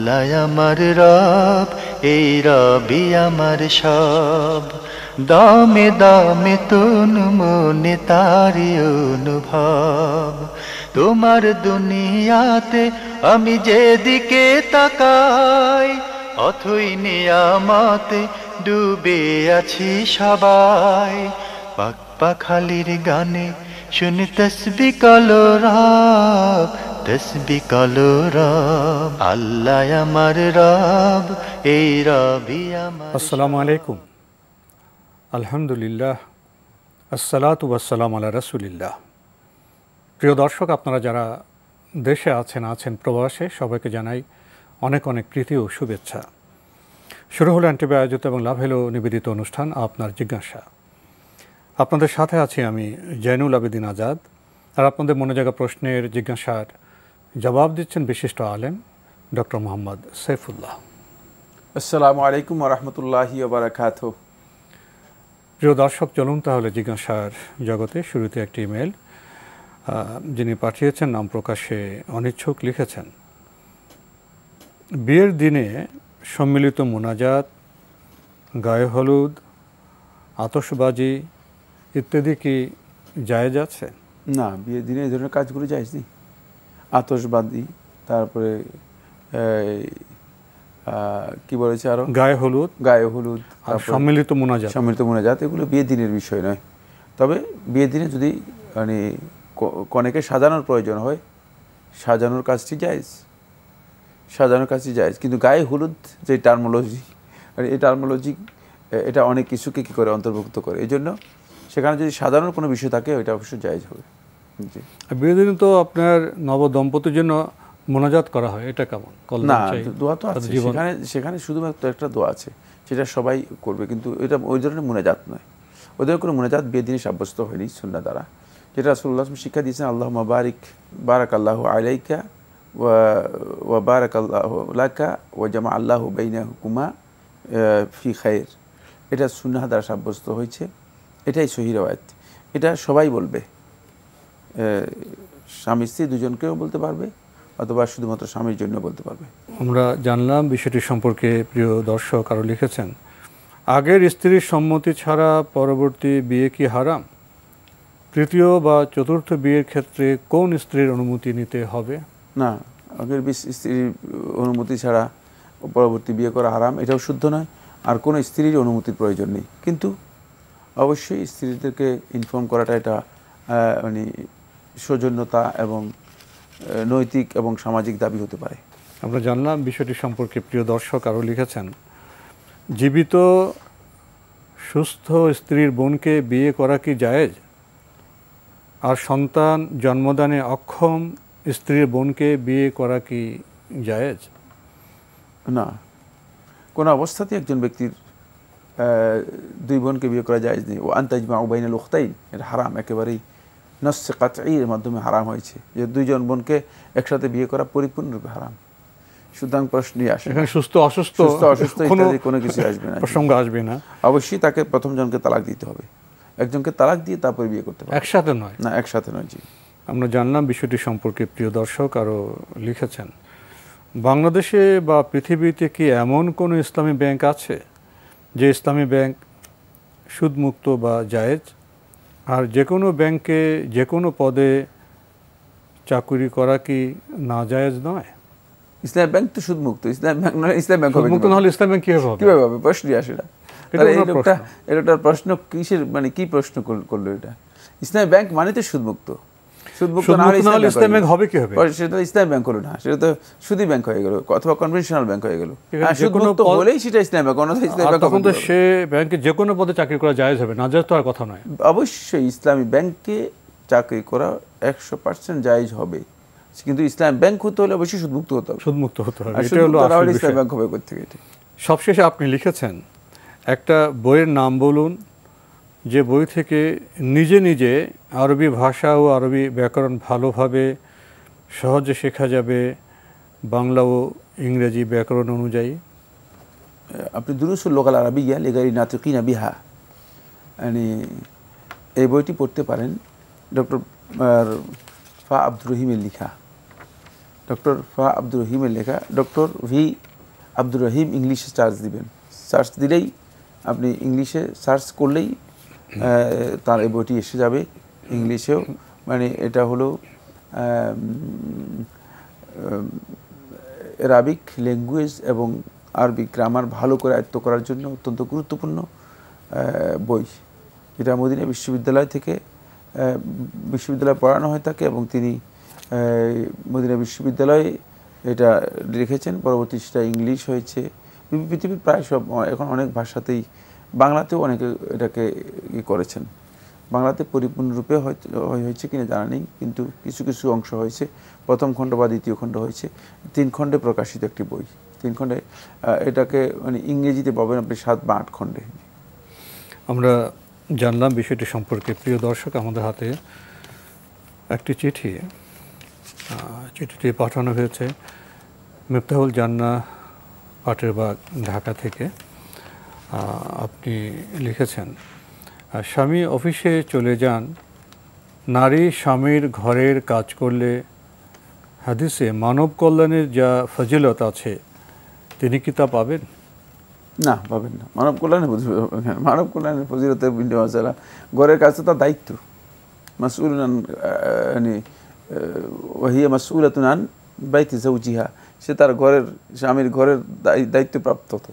আল্লাহ আমার রব, এই রবি আমার সব। দামে দামে তন মনে তারি অনুভব। তোমার দুনিয়াতে আমি যেদিকে তাকাই, অথই নিয়ামতে ডুবে আছি সবাই। পাক পাখালির গানে শুনি তসবিহ কালো রব, তসবিহ কালো রব। আল্লাহ আমার রব, এই রবি আমার। আসসালামু আলাইকুম। আলহামদুলিল্লাহ, আসসালাতু ওয়াসসালামু আলা রাসূলিল্লাহ। প্রিয় দর্শক, আপনারা যারা দেশে আছেন প্রবাসে, সবাইকে জানাই অনেক অনেক প্রীতি ও শুভেচ্ছা। শুরু হলো এনটিভি আয়োজিত এবং লাভ হলো নিবেদিত অনুষ্ঠান আপনার জিজ্ঞাসা। আপনাদের সাথে আছি আমি জয়নুল আবেদিন আজাদ, আর আপনাদের মনে জাগা প্রশ্নের জিজ্ঞাসার জবাব দিচ্ছেন বিশিষ্ট আলেম ডক্টর মোহাম্মদ সাইফুল্লাহ। আসসালামু আলাইকুম ওয়া রাহমাতুল্লাহি ওয়া বারাকাতুহু। প্রিয় দর্শক, চলুন তাহলে জিজ্ঞাসার জগতে। শুরুতে একটি ইমেল যিনি পাঠিয়েছেন নাম প্রকাশে অনিচ্ছুক, লিখেছেন, বিয়ের দিনে সম্মিলিত মোনাজাত, গায়ে হলুদ, আতশবাজি ইত্যাদি কি জায়েজ আছে? না, বিয়ের দিনে এই ধরনের কাজগুলো জায়েজ নেই। আতশবাজি, তারপরে কি বলেছে আরো, গায়ে হলুদ আর সম্মিলিত মোনাজাত, এগুলো বিয়ের দিনের বিষয় নয়। তবে বিয়ের দিনে যদি মানে কনেকে সাজানোর প্রয়োজন হয়, সাজানোর কাজটি জায়েজ। কিন্তু গায়ে হলুদ যে টার্মোলজি, এই টার্মোলজি এটা অনেক কিছুকে কী করে অন্তর্ভুক্ত করে। এই জন্য সেখানে যদি সাজানোর কোনো বিষয় থাকে, ওইটা অবশ্যই জায়েজ হবে। জি, বিয়ের দিনে তো আপনার নব দম্পতির জন্য মোনাজাত করা হয়, এটা কেমন? না, দোয়া তো আছে সেখানে শুধুমাত্র একটা দোয়া আছে, সেটা সবাই করবে, কিন্তু এটা ওই ধরনের মোনাজাত নয়। ওদের কোনো মোনাজাত বিয়ের দিনে সাব্যস্ত হয়নি সুন্নাহ দ্বারা। যেটা রাসূলুল্লাহ শিক্ষা দিয়েছেন, আল্লাহুম্মা বারাকাল্লাহু আলাইকা ওয়া বারাকাল্লাহু লাকা ওয়া জামা আল্লাহু বাইনাকুমা ফি খায়র, এটা সুন্নাহ দ্বারা সাব্যস্ত হয়েছে। এটাই সহিহ রওয়ায়াত। এটা সবাই বলবে, স্বামী স্ত্রী দুজনকেও বলতে পারবে, অথবা শুধুমাত্র স্বামীর জন্য বলতে পারবে। আমরা জানলাম বিষয়টি সম্পর্কে। প্রিয় দর্শক আরও লিখেছেন, আগের স্ত্রীর সম্মতি ছাড়া পরবর্তী বিয়ে কি হারাম? তৃতীয় বা চতুর্থ বিয়ের ক্ষেত্রে কোন স্ত্রীর অনুমতি নিতে হবে? না, আগের স্ত্রীর অনুমতি ছাড়া পরবর্তী বিয়ে করা হারাম, এটাও শুদ্ধ নয়। আর কোনো স্ত্রীর অনুমতির প্রয়োজন নেই, কিন্তু অবশ্যই স্ত্রীদেরকে ইনফর্ম করাটা এটা মানে সৌজন্যতা এবং নৈতিক এবং সামাজিক দাবি হতে পারে। আমরা জানলাম বিষয়টি সম্পর্কে। প্রিয় দর্শক আরও লিখেছেন, জীবিত সুস্থ স্ত্রীর বোনকে বিয়ে করা কি জায়েজ? আর সন্তান জন্মদানে অক্ষম স্ত্রীর বোনকে বিয়ে করা কি জায়েজ? না, কোনো অবস্থাতেই একজন ব্যক্তির দুই বোনকে বিয়ে করা জায়েজ নেই। ও আনতাজমাউ বাইনাল উখতাইন, এটা হারাম, একেবারেই নস্সে কাতঈর মাধ্যমে হারাম হয়েছে যে দুইজন বোনকে একসাথে বিয়ে করা পরিপূর্ণরূপে হারাম। সুতরাং প্রশ্নই আসে এখানে সুস্থ অসুস্থ ইত্যাদি কোনো কিছু আসবে না, প্রসঙ্গ আসবে না। অবশ্যই তাকে প্রথম জনকে তালাক দিতে হবে, একজনকে তালাক দিয়ে তারপরে বিয়ে করতে হবে, একসাথে নয়। না, একসাথে নয়। জি, আমরা জানলাম বিষয়টি সম্পর্কে। প্রিয় দর্শক আরও লিখেছেন, বাংলাদেশে বা পৃথিবীতে কি এমন কোনো ইসলামী ব্যাংক আছে যে ইসলামী ব্যাংক সুদমুক্ত বা জায়েজ? আর যে কোনো ব্যাংকে যে কোনো পদে চাকুরি করা কি না জায়েজ নয়? ইসলামী ব্যাংক তো সুদমুক্ত। ইসলামী ব্যাংক নয়, ইসলামী ব্যাংক সুদমুক্ত না হলে ইসলামী ব্যাংক কিভাবে হবে? প্রশ্নই আসে না। এটা প্রশ্ন কিসের, মানে কি প্রশ্ন করলো এটা? ইসলামী ব্যাংক মানে তো সুদমুক্ত। সুদমুক্ত না হলে ইসলামী ব্যাংক হবে কি হবে? সেটা ইসলামী ব্যাংক হলো না, সেটা তো সুদী ব্যাংক হয়ে গেল, অথবা কনভেনশনাল ব্যাংক হয়ে গেল। সুদমুক্ত হলেই সেটা ইসলামী ব্যাংক, অন্যথা ইসলামী ব্যাংক তখন তো সে ব্যাংকে যে কোনো পদে চাকরি করা জায়েজ হবে, না জায়েজ তো আর কথা নয়। অবশ্যই ইসলামী ব্যাংকে চাকরি করা 100% জায়েজ হবে, কিন্তু ইসলামী ব্যাংক হতে হলে অবশ্যই সুদমুক্ত হতে হবে। এটা হলো আসল বিষয়। ইসলামী ব্যাংক হবে কোথা থেকে? এটা সবশেষে আপনি লিখেছেন, একটা বইয়ের নাম বলুন যে বই থেকে নিজে নিজে আরবি ভাষা ও আরবি ব্যাকরণ ভালোভাবে সহজে শেখা যাবে, বাংলা ও ইংরেজি ব্যাকরণ অনুযায়ী। আপনি দুরুসুল লোকাল আরবিয়া লিগাইরি নাতিকিনা বিহা, মানে এই বইটি পড়তে পারেন। ডক্টর ফা আব্দুর রহিমের লেখা। ডক্টর ফা আব্দুর রহিমের লেখা। ডক্টর ভি আব্দুর রহিম ইংলিশে সার্চ দিবেন, সার্চ দিলেই আপনি ইংলিশে সার্চ করলেই তার এই বইটি এসে যাবে ইংলিশেও। মানে এটা হলো অ্যারাবিক ল্যাঙ্গুয়েজ এবং আরবিক গ্রামার ভালো করে আয়ত্ত করার জন্য অত্যন্ত গুরুত্বপূর্ণ বই, যেটা মদিনা বিশ্ববিদ্যালয় থেকে বিশ্ববিদ্যালয়ে পড়ানো হয় থাকে, এবং তিনি মদিনা বিশ্ববিদ্যালয়ে এটা লিখেছেন। পরবর্তী সেটা ইংলিশ হয়েছে, পৃথিবীর প্রায় সব এখন অনেক ভাষাতেই, বাংলাতেও অনেকে এটাকে করেছেন। বাংলাতে পরিপূর্ণরূপে হয়েছে কিনা জানা নেই, কিন্তু কিছু কিছু অংশ হয়েছে। প্রথম খণ্ড বা দ্বিতীয় খণ্ড হয়েছে, 3 খণ্ডে প্রকাশিত একটি বই। 3 খণ্ডে এটাকে মানে ইংরেজিতে পাবেন আপনি 7 বা 8 খণ্ডে। আমরা জানলাম বিষয়টি সম্পর্কে। প্রিয় দর্শক, আমাদের হাতে একটি চিঠিটি পাঠানো হয়েছে মিফতাহুল জান্নাহ পাটেরবাগ, ঢাকা থেকে। আপনি লিখেছেন, স্বামী অফিসে চলে যান, নারী স্বামীর ঘরের কাজ করলে হাদিসে মানব কল্যাণের যা ফজিলত আছে তিনি কি তা পাবেন? না, পাবেন না। মানব কল্যাণের ফজিলতের বিন্দু মাসালা, ঘরের কাছে তার দায়িত্ব। মাসউলুন ওয়াহিয়া মাসউলাতুন আন বাইতি যাওজিহা, সে তার ঘরের, স্বামীর ঘরের দায়িত্বপ্রাপ্ত। তো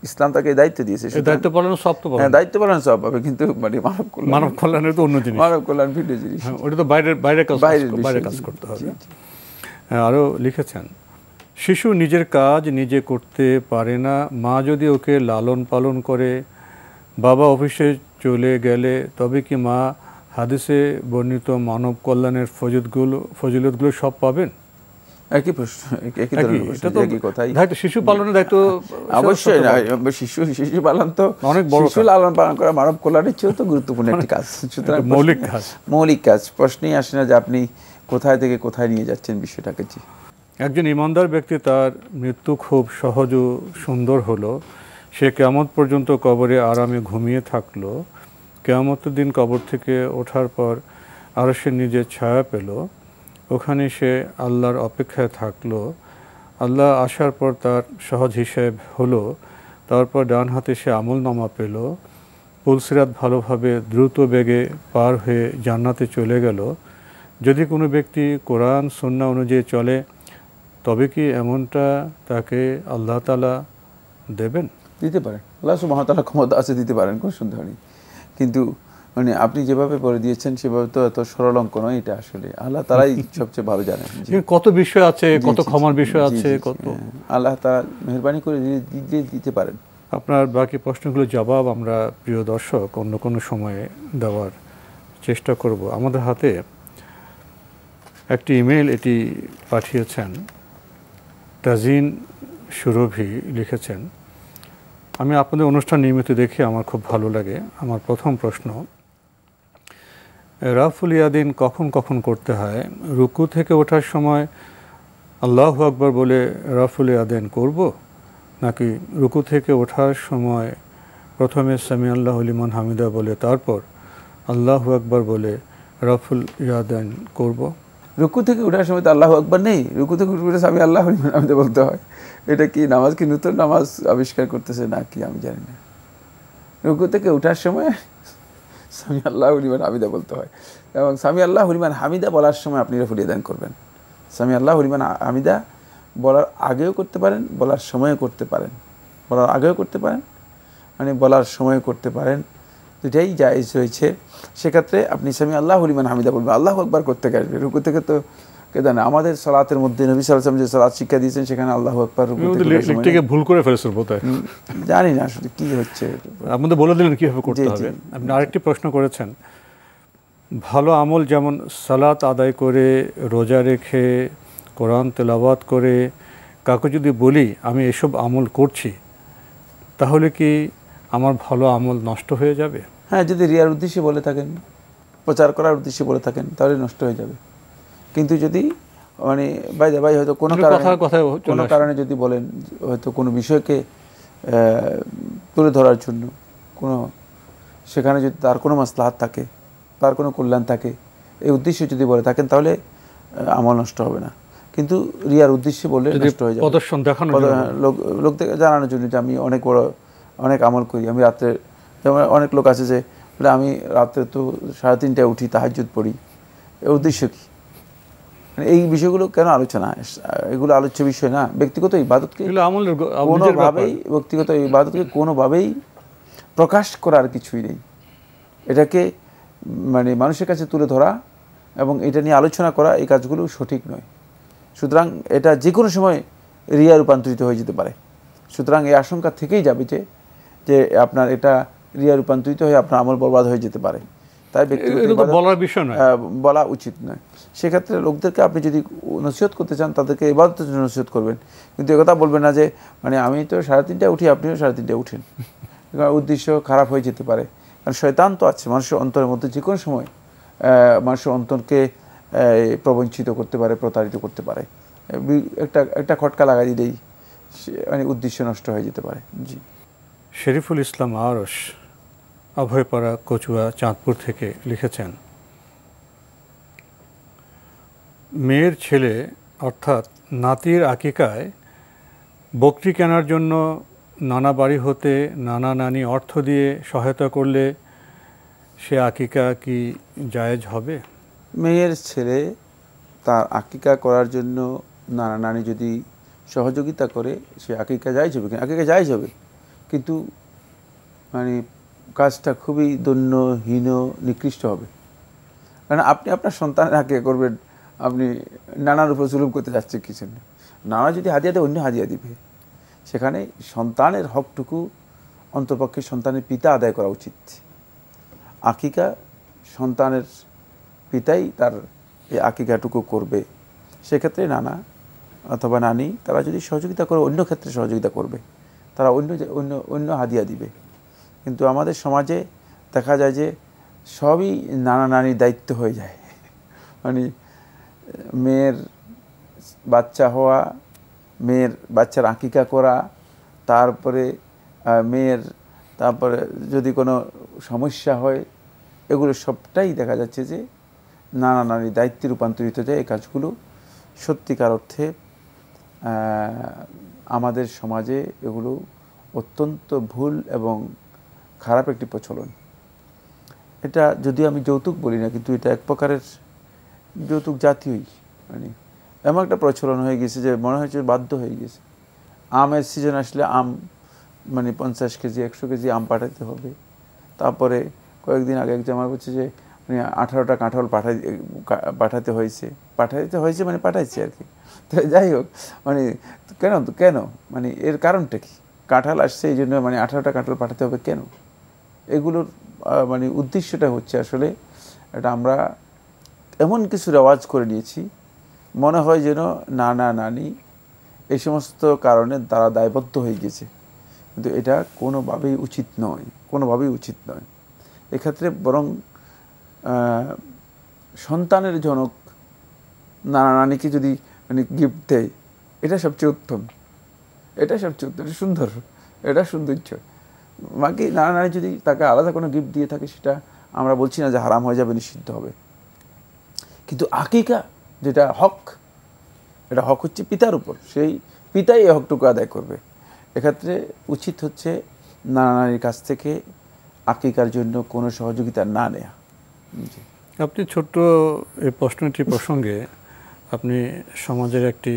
ইসলাম তাকে দায়িত্ব দিয়েছে, দায়িত্ব পালনের সব তো পাবে। হ্যাঁ, দায়িত্ব পালনের সব পাবে, কিন্তু মানে মানব কল্যাণের তো অন্য জিনিস, মানব কল্যাণ ভিন্ন জিনিস, ওটা তো বাইরে কাজ করতে হবে। আরও লিখেছেন, শিশু নিজের কাজ নিজে করতে পারে না, মা যদি ওকে লালন পালন করে, বাবা অফিসে চলে গেলে তবে কি মা হাদিসে বর্ণিত মানব কল্যাণের ফজিলতগুলো সব পাবেন? একই প্রশ্ন, একই কথাই। শিশু পালনের দায়িত্ব অবশ্যই না, শিশু পালন তো অনেক বড়, শিশু লালন পালন করা মানব কল্যাণের চেয়েও তো গুরুত্বপূর্ণ একটি কাজ। সুতরাং মৌলিক কাজ প্রশ্নেই আসে না যে আপনি কোথায় থেকে কোথায় নিয়ে যাচ্ছেন বিষয়টাকে। জি, একজন ইমানদার ব্যক্তি তার মৃত্যু খুব সহজ ও সুন্দর হলো, সে কিয়ামত পর্যন্ত কবরে আরামে ঘুমিয়ে থাকলো, কিয়ামতের দিন কবর থেকে ওঠার পর আরশের নিজের ছায়া পেল, ওখানে সে আল্লাহর অপেক্ষায় থাকলো, আল্লাহ আসার পর তার সহজ হিসেব হলো, তারপর ডান হাতে সে আমলনামা পেল, পুলসিরাত ভালোভাবে দ্রুত বেগে পার হয়ে জান্নাতে চলে গেল। যদি কোনো ব্যক্তি কোরআন সুন্নাহ অনুযায়ী চলে তবে কি এমনটা তাকে আল্লাহ তাআলা দেবেন? দিতে পারেন, আল্লাহ সুবহানাহু ওয়া তাআলা ক্ষমতা আছে, দিতে পারেন, কোনো সন্দেহ নেই। কিন্তু মানে আপনি যেভাবে পড়ে দিয়েছেন সেভাবে তো এত সরল অঙ্ক নয় এটা, আসলে আল্লাহ তাআলাই সবচেয়ে ভালো জানেন। কত বিষয় আছে, কত ক্ষমার বিষয় আছে, কত আল্লাহ তাআলা মেহেরবানি করে দিতে পারেন। আপনার বাকি প্রশ্নগুলোর জবাব আমরা প্রিয় দর্শক অন্য কোনো সময়ে দেওয়ার চেষ্টা করব। আমাদের হাতে একটি ইমেল এটি পাঠিয়েছেন তাজিন সুরভি, লিখেছেন, আমি আপনাদের অনুষ্ঠান নিয়মিত দেখি, আমার খুব ভালো লাগে। আমার প্রথম প্রশ্ন, রাফুল ইয়াদিন কখন কখন করতে হয়? রুকু থেকে ওঠার সময় আল্লাহু আকবার বলে রাফুল ইয়াদিন করব, নাকি রুকু থেকে ওঠার সময় প্রথমে সামি আল্লাহু লিমান হামিদা বলে তারপর আল্লাহু আকবার বলে রাফুল ইয়াদিন করব? রুকু থেকে ওঠার সময় তো আল্লাহু আকবার নেই, রুকু থেকে উঠে সামি আল্লাহু লিমান হামিদা বলতে হয়। এটা কি নামাজ, কি নতুন নামাজ আবিষ্কার করতেছে না কি আমি জানি না। রুকু থেকে ওঠার সময় সামি আল্লাহু লিমান হামিদা বলতে হয়, এবং সামি আল্লাহু লিমান হামিদা বলার সময় আপনি রাফুল ইয়াদান করবেন। সামি আল্লাহু লিমান হামিদা বলার আগেও করতে পারেন, বলার সময়ও করতে পারেন, বলার আগেও করতে পারেন, মানে বলার সময় করতে পারেন, দুটাই জায়েজ রয়েছে। সেক্ষেত্রে আপনি সামি আল্লাহু লিমান হামিদা বলবেন, আল্লাহু আকবার করতে আসবে। রুকু থেকে তো কে জানে, আমাদের সালাতের মধ্যে নবী সাল্লাল্লাহু আলাইহি ওয়াসাল্লাম যে সালাত শিক্ষা দিয়েছেন সেখানে আল্লাহু আকবার রুকু থেকে ভুল করে ফেলেছেন বোধহয়, জানি না আসলে কি হচ্ছে। আপনাদের বলে দিলেন কিভাবে করতে হবে। আপনি আরেকটি প্রশ্ন করেছেন, ভালো আমল যেমন সালাত আদায় করে, রোজা রেখে, কোরআন তেলাওয়াত করে কাউকে যদি বলি আমি এসব আমল করছি, তাহলে কি আমার ভালো আমল নষ্ট হয়ে যাবে? হ্যাঁ, যদি রিয়ার উদ্দেশ্যে বলে থাকেন, প্রচার করার উদ্দেশ্যে বলে থাকেন, তাহলে নষ্ট হয়ে যাবে। কিন্তু যদি মানে ভাই হয়তো কোনো কারণে যদি বলেন, হয়তো কোনো বিষয়কে তুলে ধরার জন্য, কোনো সেখানে যদি তার কোনো মাসলাহাত থাকে, তার কোনো কল্যাণ থাকে, এই উদ্দেশ্যে যদি বলে থাকেন তাহলে আমল নষ্ট হবে না। কিন্তু রিয়ার উদ্দেশ্যে বললে নষ্ট হয়ে যাবে, প্রদর্শন দেখানোর জন্য, লোকদের জানানোর জন্য যে আমি অনেক বড় অনেক আমল করি। আমি রাত্রে, যেমন অনেক লোক আছে যে বলে আমি রাত্রে তো 3:30টায় উঠি, তাহাজ্জুদ পড়ি, এর উদ্দেশ্য কি? এই বিষয়গুলো কেন আলোচনা? এগুলো আলোচ্য বিষয় না। ব্যক্তিগত ইবাদতকে কোনোভাবেই, ব্যক্তিগত ইবাদতকে কোনোভাবেই প্রকাশ করার কিছুই নেই। এটাকে মানে মানুষের কাছে তুলে ধরা এবং এটা নিয়ে আলোচনা করা, এই কাজগুলো সঠিক নয়। সুতরাং এটা যে কোনো সময় রিয়া রূপান্তরিত হয়ে যেতে পারে। সুতরাং এই আশঙ্কা থেকেই যাবে যে আপনার এটা রিয়া রূপান্তরিত হয়ে আপনার আমল বরবাদ হয়ে যেতে পারে। তাই ব্যক্তিগত বলার বিষয় নয়, বলা উচিত নয়। সেক্ষেত্রে লোকদেরকে আপনি যদি নসিহত করতে চান, তাদেরকে ইবাদতের জন্য নসিহত করবেন, কিন্তু একথা বলবেন না যে মানে আমি তো 3:30টায় উঠি, আপনিও 3:30টায় উঠেন। উদ্দেশ্য খারাপ হয়ে যেতে পারে। কারণ শয়তান তো আছে মানুষের অন্তরের মধ্যে, যে কোনো সময় মানুষের অন্তরকে প্রবঞ্চিত করতে পারে, প্রতারিত করতে পারে। একটা খটকা লাগাই দিলেই মানে উদ্দেশ্য নষ্ট হয়ে যেতে পারে। জি। শরীফুল ইসলাম আরশ অভয়পাড়া, কচুয়া, চাঁদপুর থেকে লিখেছেন, মেয়ের ছেলে অর্থাৎ নাতির আকিকায় বকরি কেনার জন্য নানা বাড়ি হতে নানা নানি অর্থ দিয়ে সহায়তা করলে সে আকিকা কি জায়েজ হবে? মেয়ের ছেলে তার আকিকা করার জন্য নানা নানি যদি সহযোগিতা করে, সে আকিকা জায়েজ হবে। আকিকা জায়েজ হবে, কিন্তু মানে কাজটা খুবই দৈন্যহীন, নিকৃষ্ট হবে। কারণ আপনি আপনার সন্তানের আকিকা করবেন, আপনি নানার উপর জুলুম করতে যাচ্ছেন কিছু না। নানা যদি হাদিয়া দেয়, অন্য হাদিয়া দিবে। সেখানে সন্তানের হকটুকু অন্তপক্ষে সন্তানের পিতা আদায় করা উচিত। আকিকা সন্তানের পিতাই তার এই আকিকাটুকু করবে। সেক্ষেত্রে নানা অথবা নানি তারা যদি সহযোগিতা করে, অন্য ক্ষেত্রে সহযোগিতা করবে, তারা অন্য হাদিয়া দিবে। কিন্তু আমাদের সমাজে দেখা যায় যে সবই নানা নানির দায়িত্ব হয়ে যায়। মানে মেয়ের বাচ্চা হওয়া, মেয়ের বাচ্চার আকিকা করা, তারপরে তারপরে যদি কোনো সমস্যা হয়, এগুলো সবটাই দেখা যাচ্ছে যে নানা নানির দায়িত্বে রূপান্তরিত যায়। এই কাজগুলো সত্যিকার অর্থে আমাদের সমাজে এগুলো অত্যন্ত ভুল এবং খারাপ একটি প্রচলন। এটা যদিও আমি যৌতুক বলি না, কিন্তু এটা এক প্রকারের যৌতুক জাতীয়ই, মানে এমন একটা প্রচলন হয়ে গেছে যে মনে হয়েছে বাধ্য হয়ে গেছে। আমের সিজন আসলে আম মানে 50 কেজি 100 কেজি আম পাঠাতে হবে। তারপরে কয়েকদিন আগে একজন আমার বলছে যে মানে 18টা কাঁঠাল পাঠাতে হয়েছে মানে পাঠাইছে আর কি। তো যাই হোক, মানে কেন মানে এর কারণটা কি? কাঁঠাল আসছে এই জন্য মানে 18টা কাঁঠাল পাঠাতে হবে কেন? এগুলোর মানে উদ্দেশ্যটা হচ্ছে আসলে এটা আমরা এমন কিছু রেওয়াজ করে নিয়েছি, মনে হয় যেন নানা নানি এই সমস্ত কারণে তারা দায়বদ্ধ হয়ে গেছে, কিন্তু এটা কোনোভাবেই উচিত নয়। এক্ষেত্রে বরং সন্তানের জনক নানা নানিকে যদি মানে গিফট দেয়, এটা সবচেয়ে উত্তম, এটা সুন্দর, এটা সৌন্দর্য। বাকি নানা নানি যদি তাকে আলাদা কোনো গিফট দিয়ে থাকে, সেটা আমরা বলছি না যে হারাম হয়ে যাবে, নিষিদ্ধ হবে। কিন্তু আকিকা যেটা হক, এটা হক হচ্ছে পিতার উপর, সেই পিতাই এই হকটুকু আদায় করবে। এক্ষেত্রে উচিত হচ্ছে নানা নানির কাছ থেকে আকিকার জন্য কোনো সহযোগিতা না নেয়া। আপনি ছোট্ট এই প্রশ্নটি প্রসঙ্গে আপনি সমাজের একটি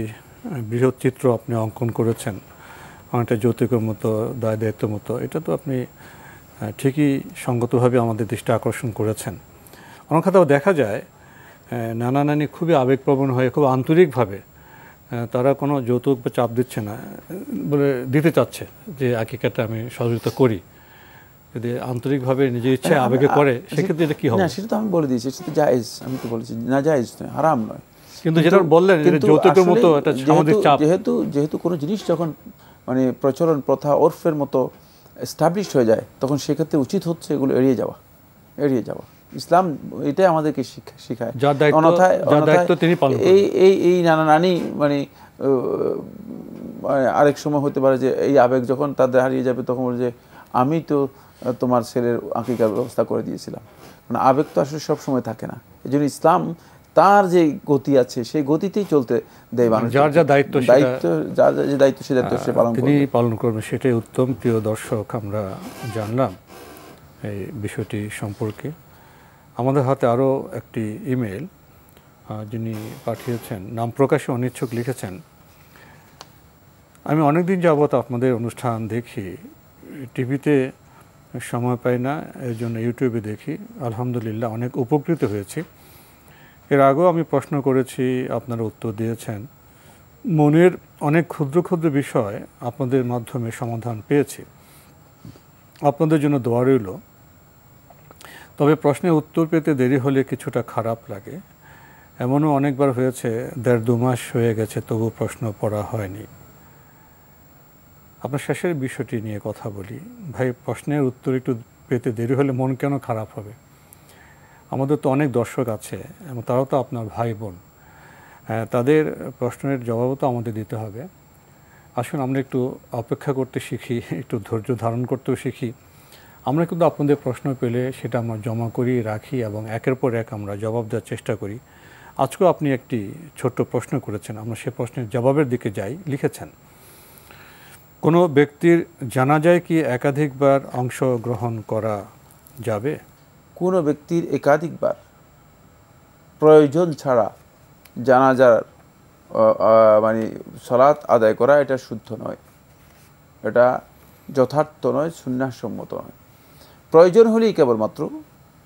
বৃহৎ চিত্র আপনি অঙ্কন করেছেন, অনেকটা যৌতুকের মতো, দায় দায়িত্বের মতো। এটা তো আপনি ঠিকই সঙ্গতভাবে আমাদের দৃষ্টি আকর্ষণ করেছেন। অনেক ক্ষেত্রেও দেখা যায় নানা নানি খুবই আবেগপ্রবণ হয়ে খুব আন্তরিকভাবে তারা কোনো যৌতুক বা চাপ দিচ্ছে না, বলে দিতে চাচ্ছে যে আকিকাটা আমি সহযোগিতা করি। যদি আন্তরিকভাবে নিজের ইচ্ছে আবেগে করে, সেক্ষেত্রে এটা কি হবে? না, সেটা তো আমি বলে দিয়েছি, সেটা জায়েজ। আমি তো বলেছি না জায়েজ নয়, হারাম নয়। কিন্তু যেটা বললেন যৌতুকের মতো একটা সামাজিক চাপ, যেহেতু কোনো জিনিস যখন মানে প্রচলন, প্রথা, ওরফের মতো এস্টাবলিশড হয়ে যায়, তখন সেক্ষেত্রে উচিত হচ্ছে এগুলো এড়িয়ে যাওয়া। ইসলাম এটাই আমাদেরকে শিখায়। অন্যথায় এই নানা নানি মানে আরেক সময় হতে পারে যে এই আবেগ যখন তাদের হারিয়ে যাবে, তখন বলে যে আমি তো তোমার ছেলের আকিকার ব্যবস্থা করে দিয়েছিলাম। মানে আবেগ তো আসলে সব সময় থাকে না। এই জন্য ইসলাম তার যে গতি আছে সেই গতিতেই চলতে দেয় মানুষ। যার যা দায়িত্ব যার যে দায়িত্ব সে দায়িত্ব সে তিনি পালন করবেন, সেটাই উত্তম। প্রিয় দর্শক, আমরা জানলাম এই বিষয়টি সম্পর্কে। আমাদের হাতে আরও একটি ইমেল যিনি পাঠিয়েছেন, নাম প্রকাশে অনিচ্ছুক, লিখেছেন, আমি অনেক দিন যাবৎ আপনাদের অনুষ্ঠান দেখি, টিভিতে সময় পাই না, এর জন্য ইউটিউবে দেখি। আলহামদুলিল্লাহ অনেক উপকৃত হয়েছি। এর আগেও আমি প্রশ্ন করেছি, আপনারা উত্তর দিয়েছেন। মনের অনেক ক্ষুদ্র ক্ষুদ্র বিষয় আপনাদের মাধ্যমে সমাধান পেয়েছি। আপনাদের জন্য দোয়া রইল। তবে প্রশ্নের উত্তর পেতে দেরি হলে কিছুটা খারাপ লাগে। এমনও অনেকবার হয়েছে 1.5-2 মাস হয়ে গেছে তবু প্রশ্ন পড়া হয়নি। আপনার শেষের বিষয়টি নিয়ে কথা বলি। ভাই, প্রশ্নের উত্তর একটু পেতে দেরি হলে মন কেন খারাপ হবে? আমাদের তো অনেক দর্শক আছে এবং তারাও তো আপনার ভাই বোন, তাদের প্রশ্নের জবাবও তো আমাদের দিতে হবে। আসুন আমরা একটু অপেক্ষা করতে শিখি, একটু ধৈর্য ধারণ করতেও শিখি। আমরা কিন্তু আপনাদের প্রশ্ন পেলে সেটা আমরা জমা করি, রাখি এবং একের পর এক আমরা জবাব দেওয়ার চেষ্টা করি। আজকেও আপনি একটি ছোট্ট প্রশ্ন করেছেন, আমরা সে প্রশ্নের জবাবের দিকে যাই। লিখেছেন, কোনো ব্যক্তির জানাজায় কি একাধিকবার অংশগ্রহণ করা যাবে? কোনো ব্যক্তির একাধিকবার প্রয়োজন ছাড়া জানাজার মানে সালাত আদায় করা এটা শুদ্ধ নয়, এটা যথার্থ নয়, সুন্নাহসম্মত নয়। প্রয়োজন হলেই কেবলমাত্র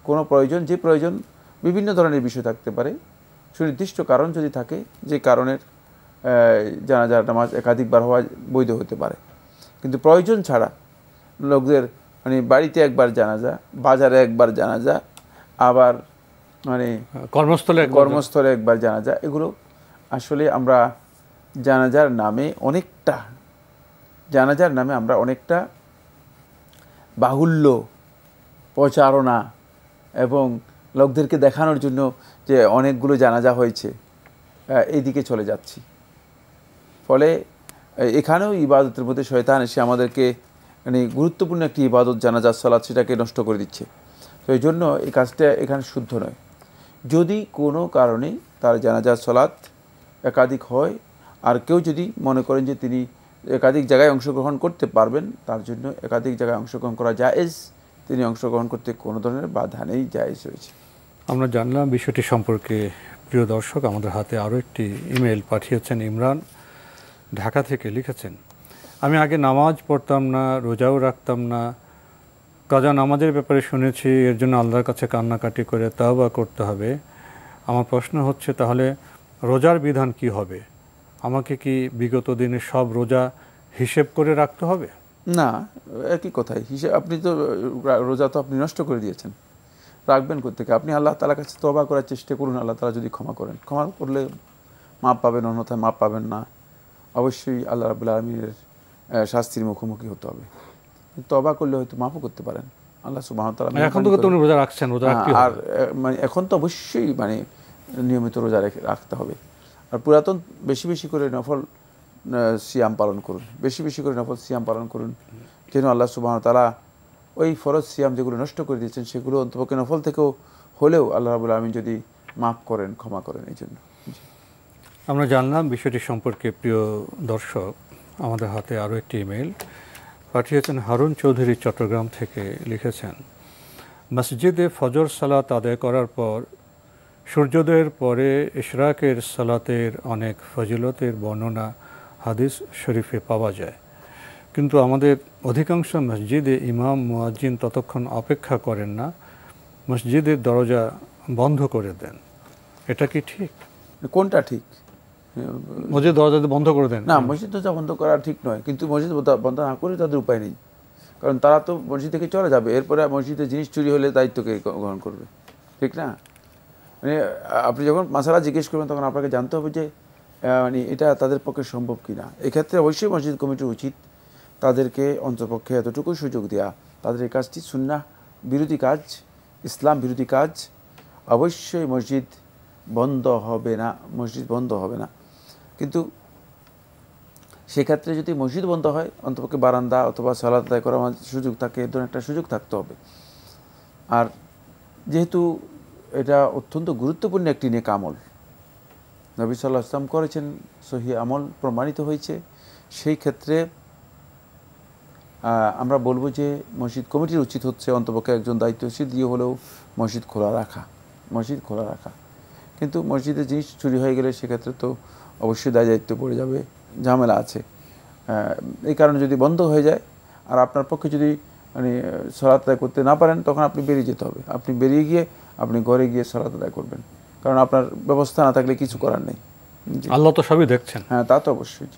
কোনো প্রয়োজন, যে প্রয়োজন বিভিন্ন ধরনের বিষয় থাকতে পারে, সুনির্দিষ্ট কারণ যদি থাকে, যে কারণের জানাজার নামাজ একাধিকবার হওয়া বৈধ হতে পারে। কিন্তু প্রয়োজন ছাড়া লোকদের মানে বাড়িতে একবার জানাজা, বাজারে একবার জানাজা, আবার মানে কর্মস্থলে একবার জানাজা, এগুলো আসলে আমরা জানাজার নামে আমরা অনেকটা বাহুল্য প্রচারণা এবং লোকদেরকে দেখানোর জন্য যে অনেকগুলো জানাজা হয়েছে এইদিকে চলে যাচ্ছি। ফলে এখানেও ইবাদতের মধ্যে শয়তান এসে আমাদেরকে মানে গুরুত্বপূর্ণ একটি ইবাদত জানাজার সালাত সেটাকে নষ্ট করে দিচ্ছে। তো এই জন্য এই কাজটা এখানে শুদ্ধ নয়। যদি কোনো কারণে তার জানাজার সালাত একাধিক হয় আর কেউ যদি মনে করেন যে তিনি একাধিক জায়গায় অংশগ্রহণ করতে পারবেন, তার জন্য একাধিক জায়গায় অংশগ্রহণ করা জায়েজ, তিনি অংশগ্রহণ করতে কোনো ধরনের বাধা নেই, জায়েজ হয়েছে। আমরা জানলাম বিষয়টি সম্পর্কে। প্রিয় দর্শক, আমাদের হাতে আরও একটি ইমেল পাঠিয়েছেন ইমরান, ঢাকা থেকে। লিখেছেন, আমি আগে নামাজ পড়তাম না, রোজাও রাখতাম না, কাজা নামাজের ব্যাপারে শুনেছি, এর জন্য আল্লাহর কাছে কান্নাকাটি করে তাওবা করতে হবে। আমার প্রশ্ন হচ্ছে, তাহলে রোজার বিধান কি হবে? আমাকে কি বিগত দিনের সব রোজা হিসেব করে রাখতে হবে? না, একই কথাই হিসেব। আপনি তো রোজা তো আপনি নষ্ট করে দিয়েছেন, রাখবেন কোত্থেকে? আপনি আল্লাহ তাআলার কাছে তওবা করার চেষ্টা করুন, আল্লাহ তাআলা যদি ক্ষমা করেন, ক্ষমা করলে মাপ পাবেন, অন্যথায় মাপ পাবেন না। অবশ্যই আল্লাহ রাব্বুল আলামিনের শাস্তির মুখোমুখি হতে হবে। তওবা করলে হয়তো মাফও করতে পারেন আল্লাহ সুবহানাহু ওয়া তাআলা। এখন তো উনি রোজা রাখছেন, রোজা রাখতে হবে। আর মানে এখন তো অবশ্যই মানে নিয়মিত রোজা রাখতে হবে। আর পুরাতন বেশি বেশি করে নফল সিয়াম পালন করুন, বেশি বেশি করে নফল সিয়াম পালন করুন, যেন আল্লাহ সুবহানাহু ওয়া তাআলা ওই ফরজ সিয়াম যেগুলো নষ্ট করে দিয়েছেন সেগুলো অন্তপক্ষে নফল থেকেও হলেও আল্লাহ রাব্বুল আলামিন যদি মাফ করেন, ক্ষমা করেন। এই জন্য আমরা জানলাম বিষয়টি সম্পর্কে। প্রিয় দর্শক, আমাদের হাতে আরও একটি ইমেল পাঠিয়েছেন হারুন চৌধুরী, চট্টগ্রাম থেকে। লিখেছেন, মসজিদে ফজর সালাত আদায় করার পর সূর্যোদয়ের পরে ইশরাকের সালাতের অনেক ফজিলতের বর্ণনা হাদিস শরীফে পাওয়া যায়, কিন্তু আমাদের অধিকাংশ মসজিদে ইমাম মুয়াজ্জিন ততক্ষণ অপেক্ষা করেন না, মসজিদের দরজা বন্ধ করে দেন। এটা কি ঠিক? কোনটা ঠিক? মসজিদ দরজা বন্ধ করে দেন? না, মসজিদ দরজা বন্ধ করা ঠিক নয়, কিন্তু মসজিদ বন্ধ না করে তাদের উপায় নেই, কারণ তারা তো মসজিদ থেকে চলে যাবে, এরপরে মসজিদে জিনিস চুরি হলে দায়িত্বকে গ্রহণ করবে, ঠিক না? মানে আপনি যখন মাসালা জিজ্ঞেস করবেন তখন আপনাকে জানতে হবে যে মানে এটা তাদের পক্ষে সম্ভব কিনা। এক্ষেত্রে অবশ্যই মসজিদ কমিটির উচিত তাদেরকে অন্তপক্ষে এতটুকু সুযোগ দেওয়া। তাদের এই কাজটি সুন্নাহ বিরোধী কাজ, ইসলাম বিরোধী কাজ। অবশ্যই মসজিদ বন্ধ হবে না, কিন্তু সেক্ষেত্রে যদি মসজিদ বন্ধ হয় অন্তপক্ষে বারান্দা অথবা সালাত আদায় করার সুযোগ থাকে, এর ধরনের একটা সুযোগ থাকতে হবে। আর যেহেতু এটা অত্যন্ত গুরুত্বপূর্ণ একটি নেক আমল। নবী সাল্লাল্লাহু আলাইহি ওয়াসাল্লাম করেছেন, সহিহ আমল প্রমাণিত হয়েছে। সেই ক্ষেত্রে আমরা বলবো যে মসজিদ কমিটির উচিত হচ্ছে অন্তপক্ষে একজন দায়িত্বশীল দিয়ে হলেও মসজিদ খোলা রাখা। কিন্তু মসজিদের জিনিস চুরি হয়ে গেলে সেক্ষেত্রে তো অবশ্যই দায়িত্ব পড়ে যাবে, ঝামেলা আছে। এই কারণে যদি বন্ধ হয়ে যায় আর আপনার পক্ষে যদি মানে সালাত আদায় করতে না পারেন, তখন আপনি বেরিয়ে যেতে হবে। আপনি বেরিয়ে গিয়ে আপনি ঘরে গিয়ে সালাত আদায় করবেন, কারণ আপনার ব্যবস্থা না থাকলে কিছু করার নেই। আল্লাহ তো সবই দেখছেন। হ্যাঁ, তা তো অবশ্যই।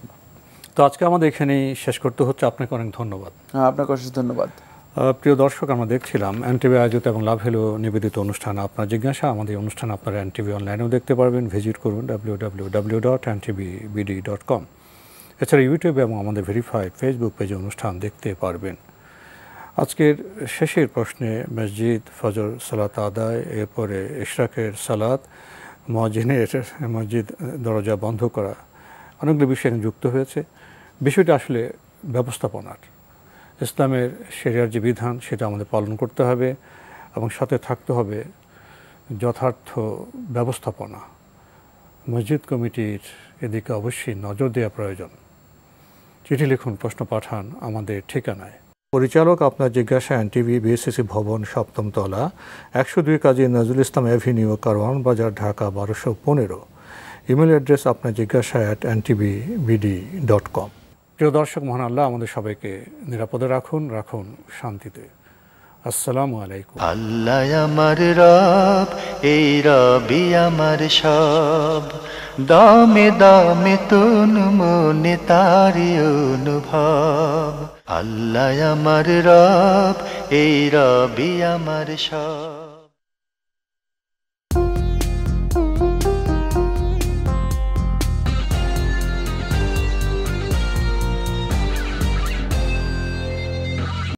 তো আজকে আমাদের এখানেই শেষ করতে হচ্ছে। আপনাকে অনেক ধন্যবাদ। হ্যাঁ, আপনাকে অশেষ ধন্যবাদ। প্রিয় দর্শক, আমরা দেখছিলাম এনটিভি আয়োজিত এবং লাভ হ্যালো নিবেদিত অনুষ্ঠান আপনার জিজ্ঞাসা। আমাদের অনুষ্ঠান আপনারা এনটিভি অনলাইনেও দেখতে পারবেন। ভিজিট করুন www.ntvbd.com। এছাড়া ইউটিউবে এবং আমাদের ভেরিফাইড ফেসবুক পেজে অনুষ্ঠান দেখতে পারবেন। আজকের শেষের প্রশ্নে মসজিদ ফজর সালাত আদায়, এরপরে ইশরাকের সালাত, মুয়াজ্জিনের মসজিদ দরজা বন্ধ করা, অনেকগুলো বিষয় যুক্ত হয়েছে। বিষয়টা আসলে ব্যবস্থাপনার, ইসলামের শরিয়ার যে বিধান সেটা আমাদের পালন করতে হবে এবং সাথে থাকতে হবে যথার্থ ব্যবস্থাপনা। মসজিদ কমিটির এদিকে অবশ্যই নজর দেওয়া প্রয়োজন। চিঠি লিখুন, প্রশ্ন পাঠান আমাদের ঠিকানায়। পরিচালক আপনার জিজ্ঞাসা, এনটিভি, বিএসসিসি ভবন, 7ম তলা, 102 কাজী নজরুল ইসলাম অ্যাভিনিউ, কারওয়ান বাজার, ঢাকা 1215। ইমেল অ্যাড্রেস আপনার জিজ্ঞাসা @ntvbd.com। প্রিয় দর্শক, মহান আল্লাহ আমাদের সবাইকে নিরাপদে রাখুন শান্তিতে। আসসালামু আলাইকুম। আল্লাহ আমার রব, এই রবি আমার সব, দামে দামে তুন মনে তারি অনুভব। আল্লাহ আমার রব, এই রবি আমার সব।